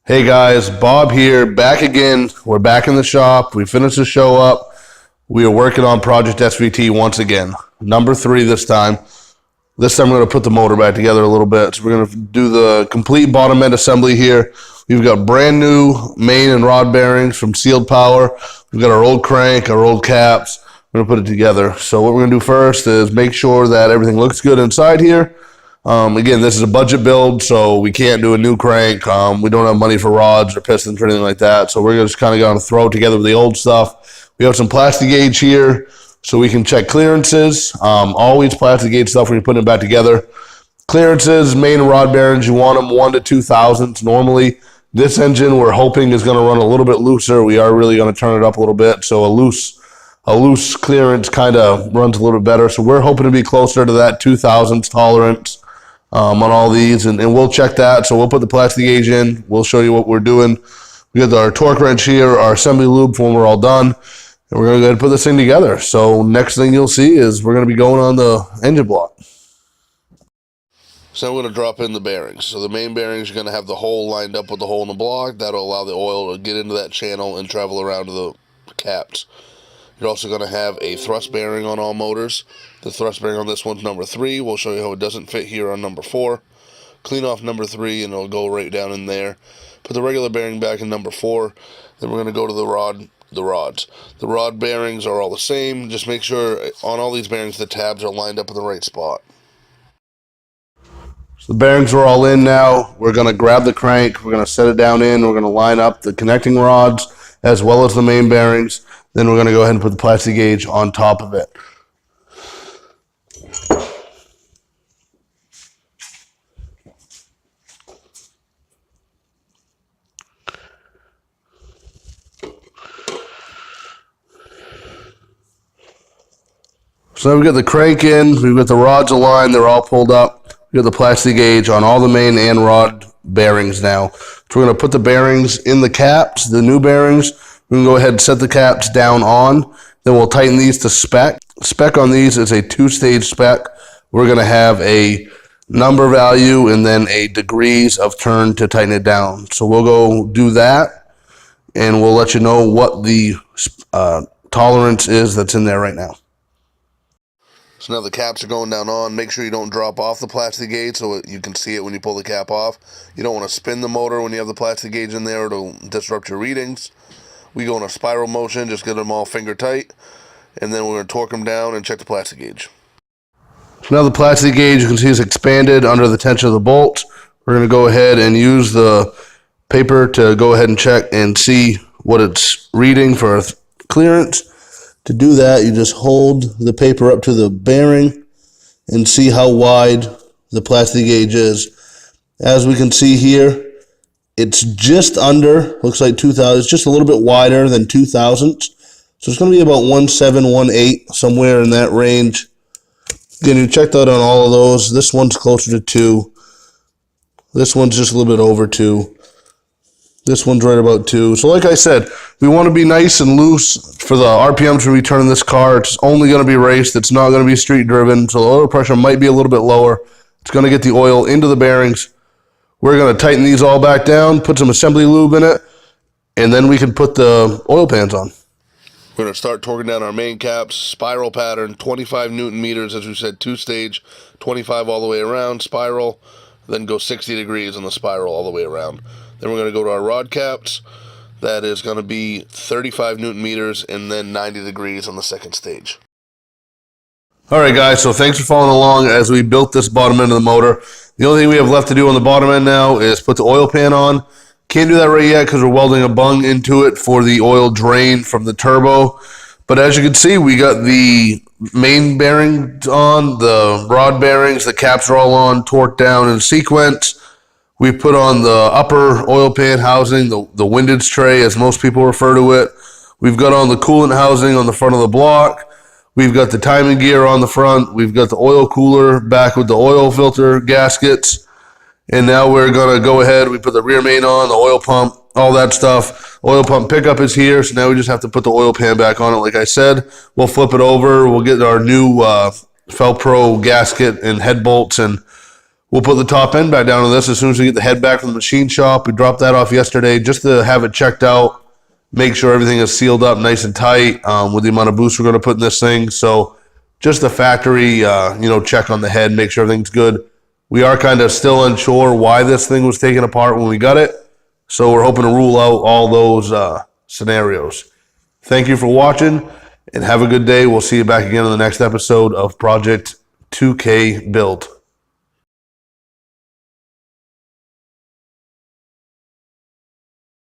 Hey guys, Bob here, back again. We're back in the shop. We finished the show up. We are working on Project SVT once again. Number 3 this time. This time we're going to put the motor back together a little bit. So we're going to do the complete bottom end assembly here. We've got brand new main and rod bearings from Sealed Power. We've got our old crank, our old caps. We're going to put it together. So what we're going to do first is make sure that everything looks good inside here. Again, this is a budget build, so we can't do a new crank. We don't have money for rods or pistons or anything like that. So we're just kind of going to throw it together with the old stuff. We have some plastic gauge here so we can check clearances. Always plastic gauge stuff when you're putting it back together. Clearances, main and rod bearings, you want them 1 to 2 thousandths. Normally, this engine we're hoping is going to run a little bit looser. We are really going to turn it up a little bit. So a loose clearance kind of runs a little bit better. So we're hoping to be closer to that 2 thousandths tolerance on all these, and we'll check that. So we'll put the plastic gauge in. We'll show you what we're doing. We got our torque wrench here, our assembly lube for when we're all done, and we're going to go ahead and put this thing together. So next thing you'll see is we're going to be going on the engine block. So I'm going to drop in the bearings. So the main bearings are going to have the hole lined up with the hole in the block. That'll allow the oil to get into that channel and travel around to the caps. You're also going to have a thrust bearing on all motors. The thrust bearing on this one's number 3. We'll show you how it doesn't fit here on number 4. Clean off number 3 and it'll go right down in there. Put the regular bearing back in number 4. Then we're going to go to the rods. The rod bearings are all the same. Just make sure on all these bearings the tabs are lined up in the right spot. So the bearings are all in now. We're going to grab the crank. We're going to set it down in. We're going to line up the connecting rods as well as the main bearings. Then we're going to go ahead and put the plastic gauge on top of it. So we've got the crank in, we've got the rods aligned, they're all pulled up. We've got the plastic gauge on all the main and rod bearings now. So we're going to put the bearings in the caps, the new bearings. We can go ahead and set the caps down on. Then we'll tighten these to spec. Spec on these is a 2-stage spec. We're going to have a number value and then a degrees of turn to tighten it down. So we'll go do that, and we'll let you know what the tolerance is that's in there right now. So now the caps are going down on. Make sure you don't drop off the plastic gauge so you can see it when you pull the cap off. You don't want to spin the motor when you have the plastic gauge in there. It'll disrupt your readings. We go in a spiral motion, just get them all finger tight, and then we're going to torque them down and check the plastic gauge. So now the plastic gauge, you can see, is expanded under the tension of the bolts. We're going to go ahead and use the paper to go ahead and check and see what it's reading for clearance. To do that, you just hold the paper up to the bearing and see how wide the plastic gauge is. As we can see here, it's just under, looks like 2,000. It's just a little bit wider than 2 thousandths. So it's going to be about 1.7, 1.8, somewhere in that range. Again, you check that on all of those. This one's closer to 2. This one's just a little bit over 2. This one's right about 2. So like I said, we want to be nice and loose for the RPMs when we turn this car. It's only going to be raced. It's not going to be street driven. So the oil pressure might be a little bit lower. It's going to get the oil into the bearings. We're going to tighten these all back down, put some assembly lube in it, and then we can put the oil pans on. We're going to start torquing down our main caps, spiral pattern, 25 Newton meters, as we said, 2-stage, 25 all the way around, spiral, then go 60 degrees on the spiral all the way around. Then we're going to go to our rod caps. That is going to be 35 Newton meters and then 90 degrees on the second stage. All right, guys, so thanks for following along as we built this bottom end of the motor. The only thing we have left to do on the bottom end now is put the oil pan on. Can't do that right yet because we're welding a bung into it for the oil drain from the turbo. But as you can see, we got the main bearings on, the rod bearings, the caps are all on, torqued down in sequence. We put on the upper oil pan housing, the windage tray, as most people refer to it. We've got on the coolant housing on the front of the block. We've got the timing gear on the front. We've got the oil cooler back with the oil filter gaskets. And now we're going to go ahead. We put the rear main on, the oil pump, all that stuff. Oil pump pickup is here. So now we just have to put the oil pan back on it. Like I said, we'll flip it over. We'll get our new Felpro gasket and head bolts, and We'll put the top end back down on this as soon as we get the head back from the machine shop. We dropped that off yesterday just to have it checked out, make sure everything is sealed up nice and tight with the amount of boost we're going to put in this thing. So just the factory, check on the head, make sure everything's good. We are kind of still unsure why this thing was taken apart when we got it. So we're hoping to rule out all those scenarios. Thank you for watching and have a good day. We'll see you back again in the next episode of Project 2K Build.